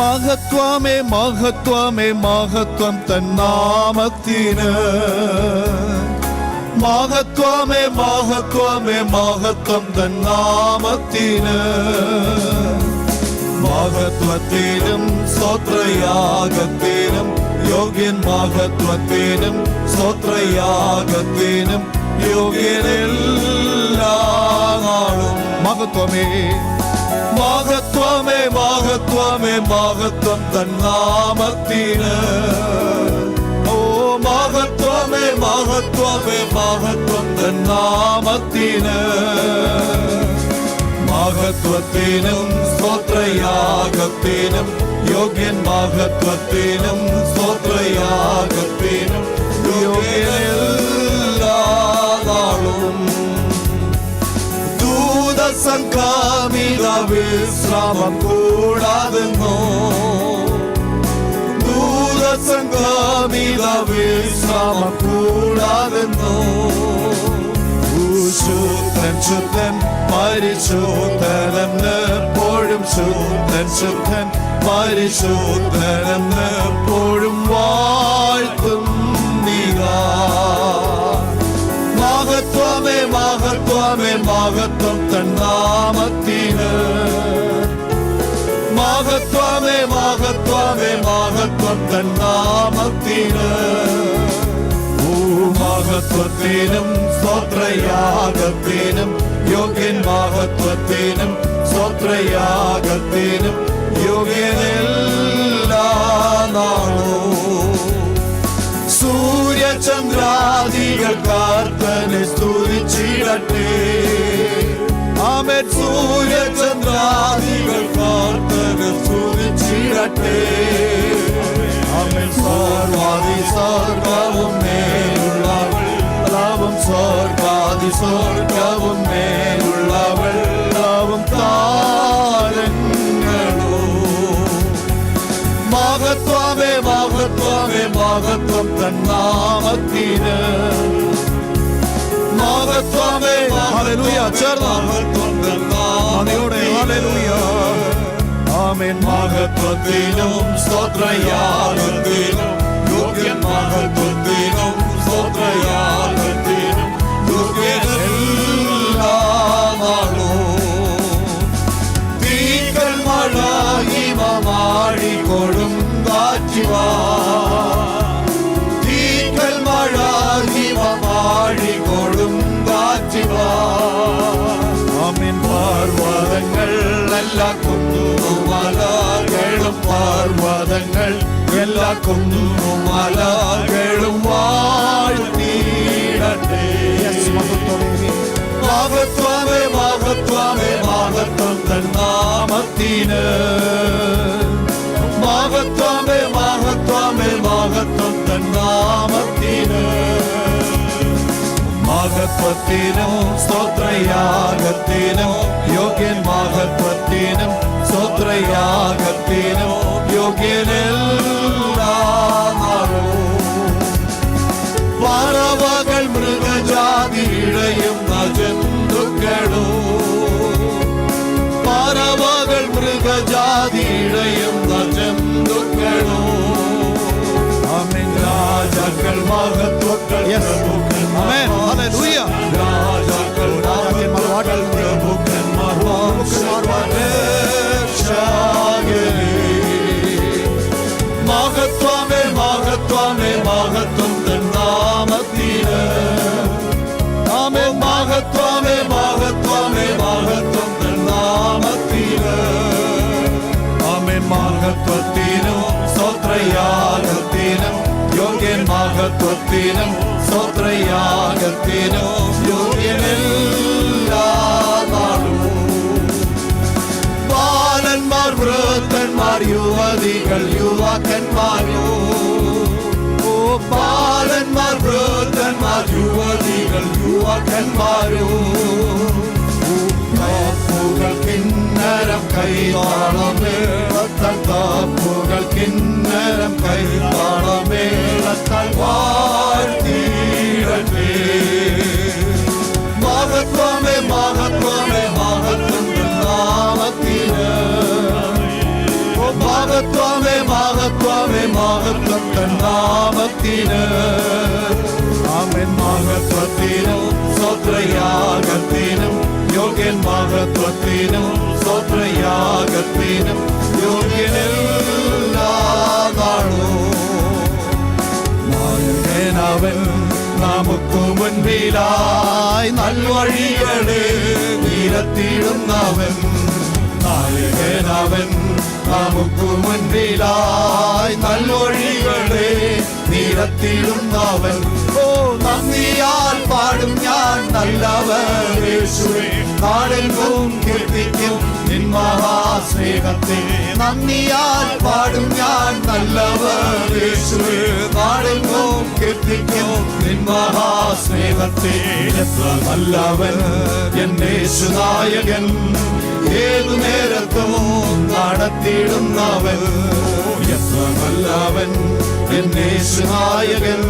മഹത്വമേ മഹത്വമേ മഹത്വം തന്നാമത്തിന്. മഹത്വമേ മഹത്വമേ മഹത്വം തന്നാമത്തിന്. മഹത്വത്തിനും സ്തോത്രയാഗത്തിനും യോഗ്യൻ. മഹത്വത്തിനും സ്തോത്രയാഗത്തിനും യോഗ്യനെല്ലാ നാളും. മഹത്വമേ മഹത്വമേ മഹത്വമേ മഹത്വം തന്നാമത്തിന്. ഓ മഹത്വമേ മഹത്വമേ മഹത്വം തന്നാമത്തിന്. മഹത്വത്തിനും സ്തോത്രയാഗത്തിനും യോഗ്യൻ. മഹത്വത്തിനും സ്തോത്രയാഗത്തിനും യോഗ്യനെല്ലാ നാളും. ദൂതസംഘാമിക വിശ്രാമം കൂടാതെന്നോ. ദൂതസംഘാമിക വിശ്രാമം കൂടാതെന്നോ. ശുദ്ധൻ ശുദ്ധൻ പരിശുദ്ധനെന്ന് എപ്പോഴും. ശുദ്ധൻ ശുദ്ധൻ പരിശുദ്ധനെന്ന് എപ്പോഴും വാഴ്ത്തും നീതാ. മഹത്വമേ മഹത്വമേ മഹത്വം തന്നാമത്തിന്. മഹത്വമേ മഹത്വമേ മഹത്വം തന്നാമത്തിന്. മഹത്വത്തിനും സ്തോത്രയാഗത്തിനും യോഗ്യൻ. മഹത്വത്തിനും സ്തോത്രയാഗത്തിനും യോഗ്യനെല്ലാ നാളും. സൂര്യചന്ദ്രാദികൾ കർത്തനെ സ്തുതിച്ചിടട്ടെ. ആമേൻ. സൂര്യചന്ദ്രാദികൾ കർത്തനെ സ്തുതിച്ചിടട്ടെ. ആമേൻ. സർവാദി സർവവും മേലുള്ളവൾ. ലാഭം സ്വർഗാദി സ്വർഗവും മേലുള്ളവൾ. ലാഭം താരങ്ങളോ. മഹത്വമേ മഹത്വമേ മഹത്വം തന്നാമത്തിന്. മഹത്വമേ ഹല്ലേലൂയ. മഹത്വം തന്നാമതിയോടെ ഹല്ലേലൂയ. ആമേൻ. മഹത്വത്തിനും സ്തോത്രയാഗത്തിനും യോഗ്യൻ. മഹത്വത്തിനും സ്തോത്രയാഗത്തിനും യോഗ്യനെല്ലാ നാളും. തീക്കൽ മഴ ഹിമമാടി കൊടുങ്കാറ്റുവാ. തീക്കൽ മഴ ഹിമമാടി കൊടുങ്കാറ്റുവാ. ആമേൻ. പർവ്വതങ്ങൾ എല്ലാ കുന്നുമലകളും. പർവ്വതങ്ങൾ എല്ലാ കുന്നുമലകളും വാഴ്ത്തിയിടട്ടെ. മഹത്വമേ മഹത്വമേ മഹത്വം തന്നാമത്തിന്. മഹത്വമേ മഹത്വമേ മഹത്വം തന്നാമത്തിന്. മഹത്വത്തിനും സ്തോത്രയാഗത്തിനും യോഗ്യൻ. മഹത്വത്തിനും സ്തോത്രയാഗത്തിനും യോഗ്യനെല്ലാ നാളും. പറവകൾ മൃഗജാതി ഇഴയുന്ന ജന്തുക്കളും. പറവകൾ മൃഗജാതി ഇഴയുന്ന ജന്തുക്കളും. ആമേൻ. രാജാക്കൾ മഹത്വക്കൾ പ്രഭുക്കന്മാർ. ഹല്ലേലൂയ. രാജാക്കൾ രാജാക്കന്മാർ പ്രഭുക്കന്മാർ മഹത്വമേ മഹത്വമേ മഹത്വം തന്നാമത്തിന്. ആമേൻ. മഹത്വമേ മഹത്വമേ മഹത്വം തന്നാമത്തിന്. ആമേൻ. മഹത്വത്തിനും സ്തോത്രയാഗത്തിനും യോഗ്യൻ. മഹത്വത്തിനും സ്തോത്രയാഗത്തിനും യോഗ്യനെല്ലാ നാളും. ബാലന്മാർ വൃദ്ധന്മാർ യുവതികൾ യുവാക്കന്മാരോ. ഓ ബാലന്മാർ വൃദ്ധന്മാർ യുവതികൾ യുവാക്കന്മാരോ. കാപ്പുകൾ കിന്നരം കൈതാളമേളത്താൽ. കാപ്പുകൾ കിന്നരം കൈതാളമേളത്താൽ വാഴ്ത്തിയിടട്ടെ. മഹത്വമേ മഹത്വമേ മഹത്വം നാമത്തിന്. മഹത്വ മഹത്വമേ മഹത്വം തൻ നാമത്തിന്. ആമേൻ. മഹത്വത്തിനും സ്തോത്രയാഗത്തിനും യോഗ്യൻ, മഹത്വത്തിനും സ്തോത്രയാഗത്തിനും യോഗ്യനെല്ലാ നാളും. നായകനവൻ നമുക്ക് മുൻപിലായി നൽവഴികളെ നിരത്തിയിടുന്നവൻ. നായകനവൻ നമുക്ക് മുൻപിലായി നൽവഴികളെ നിരത്തിയിടുന്നവൻ. ഓ നന്ദിയാൽ പാടും ഞാൻ നല്ലവൻ യേശുവേ, നാടെങ്ങും കീർത്തിക്കും നിൻ മഹാസ്നേഹത്തെ. നന്ദിയാൽ പാടും ഞാൻ നല്ലവൻ യേശുവേ, നാടെങ്ങും കീർത്തിക്കും നിൻ മഹാസ്നേഹത്തെ. എത്ര നല്ലവൻ എൻ യേശുനായകൻ, ഏതു നേരത്തും നടത്തിയിടുന്നവൻ. എത്ര നല്ലവൻ എൻ യേശുനായകൻ,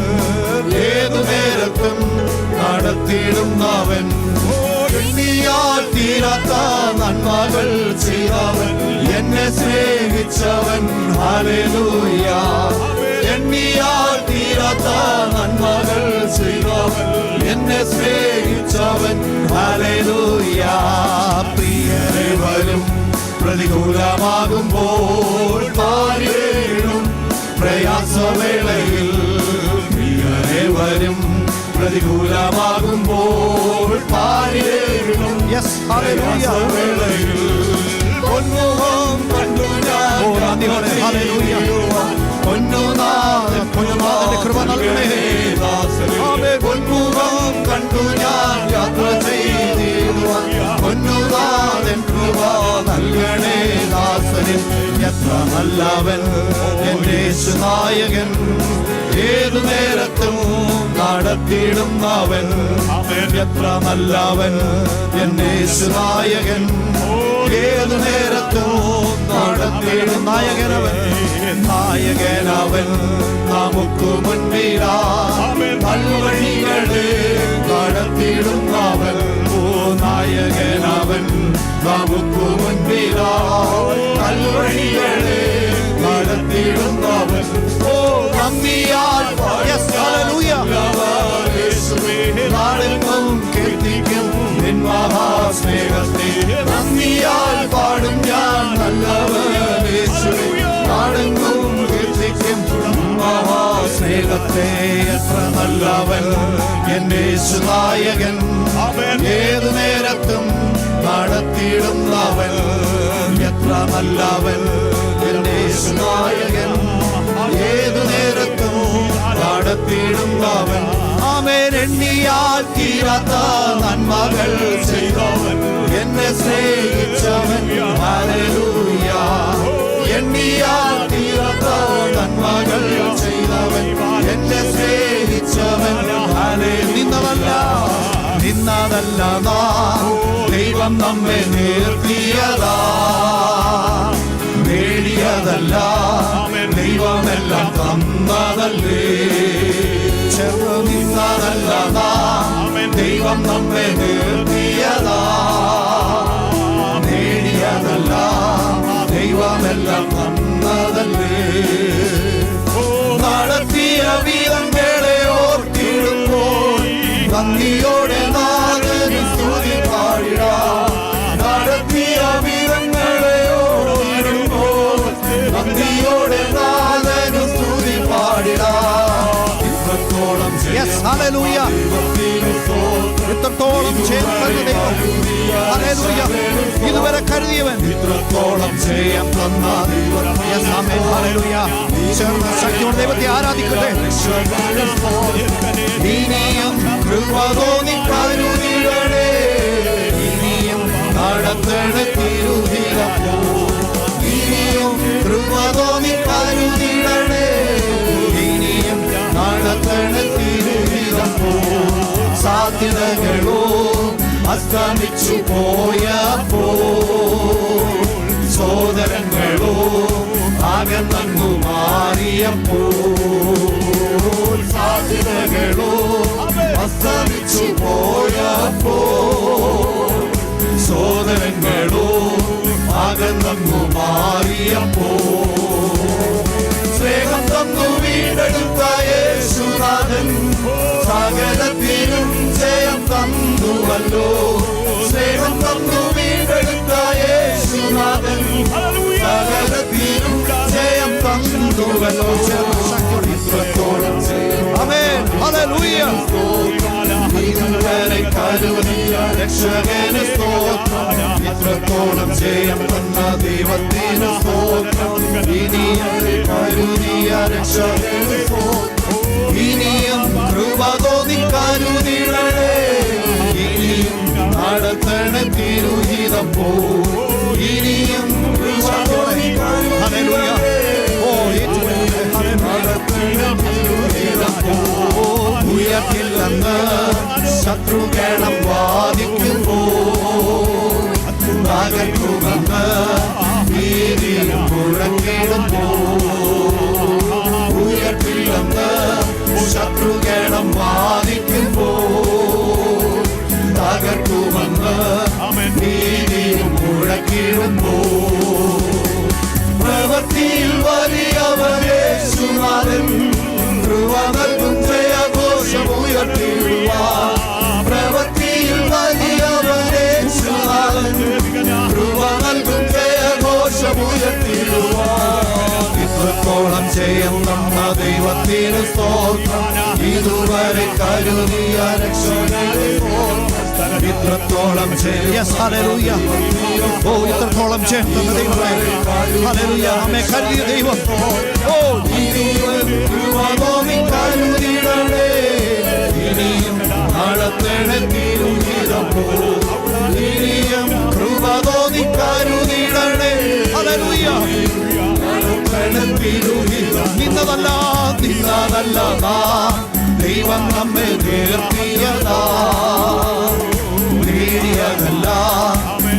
ഏതു നേരത്തും നടത്തിയിടുന്നവൻ. എണ്ണിയാൽ തീരാത്ത നന്മകൾ ചെയ്തവൻ, എന്നെ സ്നേഹിച്ചവൻ. ഹല്ലേലൂയ. എണ്ണിയാൽ തീരാത്ത നന്മകൾ ചെയ്തവൻ, എന്നെ സ്നേഹിച്ചവൻ. ഹല്ലേലൂയ. പ്രിയരെ വരും പ്രതികൂലമാകുമ്പോൾ പാരിടും പ്രയാസവേളയിൽ. പ്രിയരെ വരും പ്രതികൂലമാകുമ്പോൾ പാരിടും പ്രയാസവേളയിൽ. പൊന്നുമുഖം കണ്ടു ഞാൻ പൊന്നുനാഥന്റെ കൃപ നൽകണേ. പൊന്മുഖം കണ്ടു ഞാൻ യാത്ര ചെയ്തിടുവാൻ, പൊന്നുനാഥൻ കൃപ നൽകണേ ദാസന്. എത്ര നല്ലവൻ എൻ യേശുനായകൻ, ഏതു നേരത്തും നടത്തിയിടുന്നവൻ. എത്ര നല്ലവൻ എൻ യേശുനായകൻ, ഏതു നേരത്തും നടത്തിയിടും നായകനവൻ. നായകനവൻ നമുക്ക് മുൻപിലായി നൽവഴികളെ നടത്തിയിടുന്നവൻ. ഓ നായകനവൻ നമുക്ക് മുൻപിലായി നൽവഴികളെ നടത്തിയിടുന്നവൻ. ഓ നന്ദിയാൽ നാടെങ്ങും കീർത്തിക്കും നിൻ മഹാസ്നേഹത്തെ. നന്ദിയാൽ പാടും ഞാൻ നല്ലവൻ യേശുവേ, നാടെങ്ങും കീർത്തിക്കും മഹാസ്നേഹത്തെ. എത്ര നല്ലവൻ എൻ യേശുനായകൻ, ഏതു നേരത്തും നടത്തിയിടുന്നവൻ. എത്ര നല്ലവൻ എൻ യേശുനായകൻ, ഏതു നേരത്തും നടത്തിയിടുന്നവൻ. ആമേൻ. എണ്ണിയാൽ തീരാത്ത നന്മകൾ ചെയ്തവൻ, എന്നെ സ്നേഹിച്ചവൻ. ഹല്ലേലൂയ. എണ്ണിയാൽ തീരാത്ത നന്മകൾ ചെയ്തവൻ, എന്നെ സ്നേഹിച്ചവൻ. നിന്നതല്ല നാം ദൈവം നമ്മെ നിർത്തിയതാ, നേടിയതല്ല ദൈവമെല്ലാം തന്നതല്ലേ. ചേർന്ന് നിന്നതല്ല നാം ദൈവം നമ്മെ നിർത്തിയതാ, നേടിയതല്ല ദൈവമെല്ലാം തന്നതല്ലേ. നടത്തിയ വീരങ്ങളെ ഓർത്തിടുമ്പോൾ നന്ദിയോടെ നാഥന് സ്തുതി പാടിടാം. നടത്തിയ വീരങ്ങളെ ഓർത്തിടുമ്പോൾ നന്ദിയോടെ നാഥന് സ്തുതി പാടിടാം. ഇത്രത്തോളം ഇത്രത്തോളം ഇതുവരെ കരുതിയവൻ, ഇത്രത്തോളം ചെയ്യാൻ തന്ന ശക്തിയോടെ ദൈവത്തെ ആരാധിക്കട്ടെ. ഇനിയും കൃപ തോന്നി കരുതിടണേ, ഇനിയും നടത്തണ തിരുഹിതപ്പോ. ഇനിയും കൃപ തോന്നി കരുതിടണേ, ഇനിയും നടത്തണ തിരുഹിതപ്പോ. സാധ്യതകളോ അസ്തമിച്ചു പോയപ്പോ, സോദരങ്ങളോ അകന്നു മാറിയപ്പോ. സാധ്യതകളോ അസ്തമിച്ചു പോയപ്പോ, സോദരങ്ങളോ അകന്നു മാറിയപ്പോ. തന്നുവല്ലോ, സ്നേഹം തന്നു വീണ്ടെടുത്ത യേശുനാഥൻ സകലത്തിലും ജയം തന്നുവല്ലോ. ഇത്രത്തോളം ആമേൻ, ഹല്ലേലൂയ. ഇതുവരെ കരുതിയ രക്ഷകന് സ്തോത്രം, ഇത്രത്തോളം ജയം തന്ന ദൈവത്തിന് സ്തോത്രം. ഇനിയും കരുതിയ രക്ഷകന് സ്തോത്രം, ഇനിയും കൃപ തോന്നി കരുതിടണേ, ഇനിയും നടത്തണ തിരുഹിതം പോ, ഇനിയും കൃപ തോന്നി കരുതിടണേ, ഉയർത്തില്ലെന്ന് ശത്രുഗണം വാദിക്കുമ്പോ അകറ്റുമെന്ന് ഭീതി മുഴങ്ങിടുമ്പോ, ഉയർത്തില്ലെന്ന് ശത്രുഗണം വാദിക്കുമ്പോ തകർക്കുമെന്ന് ഭീതി മുഴക്കിടുമ്പോ, പ്രവൃത്തിയിൽ വലിയവൻ യേശുനാഥൻ കൃപ നൽകും ജയഘോഷമുയർത്തിയുള്ള, പ്രവൃത്തിയിൽ വലിയവൻ യേശുനാഥൻ കൃപ നൽകും ജയഘോഷമുയർത്തിയുള്ള. ഇത്രത്തോളം ജയം തന്ന ദൈവത്തിന് സ്തോത്രം, ഇതുവരെ കരുതിയ രക്ഷകന് സ്തോത്രം. ഇത്രത്തോളം ജയം, ഹല്ലേലൂയ. ഓ, ഇത്രത്തോളം ജയം തന്ന ദൈവമേ, ഹല്ലേലൂയ. നമ്മെ കരുതിയ ദൈവം, ഓ കരുതിടണേ, ഇനിയും നടത്തണ തിരുഹിതം പോ, ഇനിയും കൃപ തോന്നി കരുതിടണേ, ഹല്ലേലൂയ. നടത്തണ തിരുഹിതം, നിന്നതല്ല ദൈവം നമ്മെ നിർത്തിയതാ, നേടിയതല്ല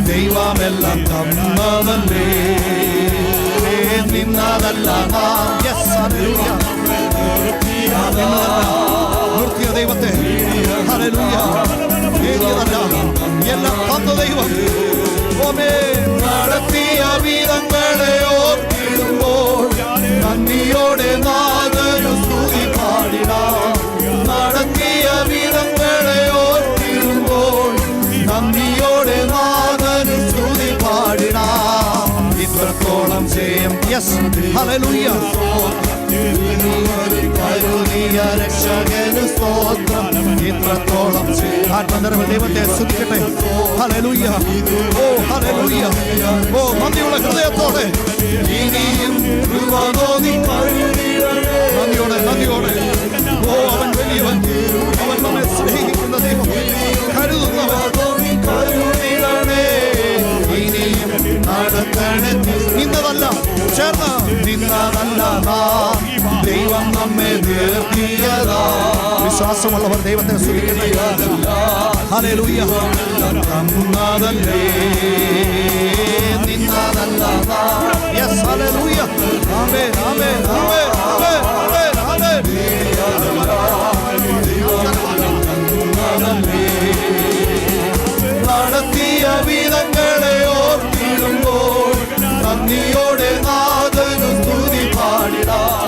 ദൈവമെല്ലാം തന്നതല്ലേ, നിന്നതല്ല നിർത്തിയ ദൈവത്തെ, ഹല്ലേലൂയ. നേടിയതല്ല എല്ലാം തന്ന ദൈവം. നടത്തിയ വിധങ്ങളെ ഓർത്തിടുമ്പോൾ നന്ദിയോടെ നാഥനു സ്തുതി പാടിടാം, നടത്തിയ വിധങ്ങളെ ഓർത്തിടുമ്പോൾ നന്ദിയോടെ നാഥനു സ്തുതി പാടിടാം. ഇത്രത്തോളം ജയം, യെസ്, ഹല്ലേലൂയ. കരുതിയ രക്ഷകന് സ്തോത്രം, ഇത്രത്തോളം ആത്മനിറവ് ദൈവത്തെ സ്തുതിക്കട്ടെ, ഹല്ലേലൂയ. ഓ ഹല്ലേലൂയ. ഓ നന്ദിയുള്ള ഹൃദയത്തോടെ, ഇനിയും കൃപ തോന്നി നന്ദിയോടെ, നന്ദിയോടെ. ഓ അവൻ വലിയവൻ, അവൻ നമ്മെ സ്നേഹിക്കുന്ന ദൈവം, കരുതുന്നവൻ, കരുതിടണേ, ഇനിയും നടത്തണേ. നിന്നതല്ല, ചേർന്ന് നിന്നതല്ല ദൈവം നമ്മെ നിർത്തിയതാ. വിശ്വാസമുള്ളവർ ദൈവത്തെ സ്തുതിക്കട്ടെ, ഹല്ലേലൂയ. തന്നതല്ലേ, നിന്നതല്ല, yes, hallelujah. Amen, amen, amen, amen, amen, amen. നടത്തിയ വിധങ്ങളെ ഓർത്തിടുമ്പോൾ നന്ദിയോടെ നാഥനു സ്തുതി പാടിടാം.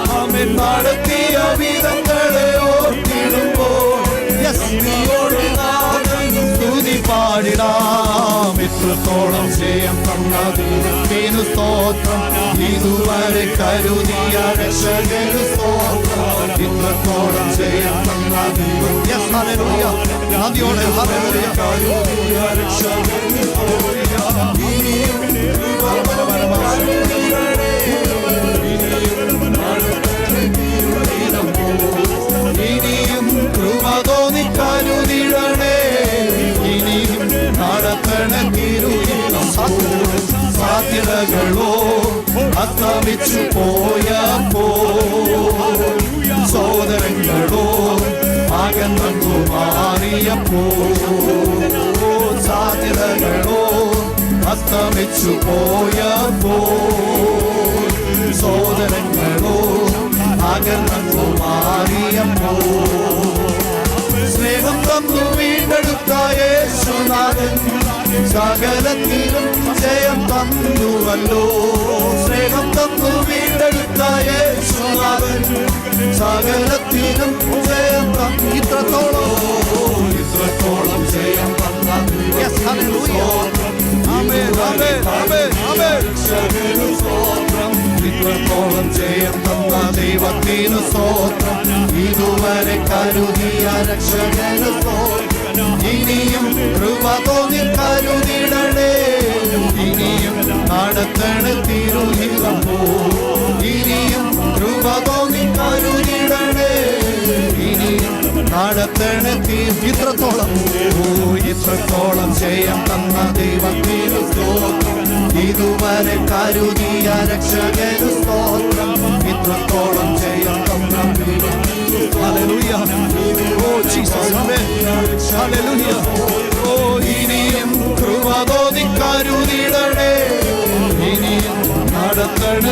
നടത്തിയ വിധങ്ങളെ ഓർത്തിടുമ്പോൾ നന്ദിയോടെ നാഥനു സ്തുതി പാടിടാം. ഇത്രത്തോളം ജയം തന്ന ദൈവത്തിനു സ്തോത്രം, ഇതുവരെ കരുതിയ രക്ഷകന് സ്തോത്രം. ഇത്രത്തോളം ജയം തന്ന ദൈവം, യെസ്, ഹല്ലേലൂയ. നന്ദിയോടെ, ഹല്ലേലൂയ. കരുതിയ രക്ഷകന് സ്തോത്രം, ഇനിയും ഇനിയും കൃപ തോന്നി കരുതിടണേ, ഇനിയും നടത്തണ തിരുഹിതം. സാധ്യതകളോ അസ്തമിച്ചു പോയപ്പോ, സോദരങ്ങളോ അകന്നു മാറിയപ്പോ, സാധ്യതകളോ അസ്തമിച്ചു പോയപ്പോ, സോദരങ്ങളോ അകന്നു മാറിയപ്പോ, സ്നേഹം തന്നു വീണ്ടെടുത്ത യേശുനാഥൻ സകലത്തിലും ജയം തന്നുവല്ലോ. സ്നേഹം തന്നു വീണ്ടെടുത്ത യേശുനാഥൻ സകലത്തിലും ജയം തന്നു. ഇത്രത്തോളം ജയം തന്നു yes hallelujah amen amen amen ആമേൻ ഇത്രത്തോളം ജയം തന്ന ദൈവത്തിനു സ്തോത്രം ഇതുവരെ കരുതിയ രക്ഷകനു സ്തോത്രം ഇനിയും കൃപ തോന്നി കരുതിടണേ ഇനിയും നടത്തണ തിരുഹിതം ഇനിയും കൃപ തോന്നി കരുതിടണേ ഇനിയും നടത്തണ ഇത്രത്തോളം ഇത്രത്തോളം ജയം തന്ന ദൈവത്തിനു സ്തോത്രം ഇതുവരെ കരുതിയ രക്ഷകനു സ്തോത്രം ഇത്രത്തോളം ജയം തന്ന hallelujah oh Jesus amen hallelujah ഓ ഇനിയും കൃപ തോന്നി കരുതിടണേ ഇനിയും നടത്തണ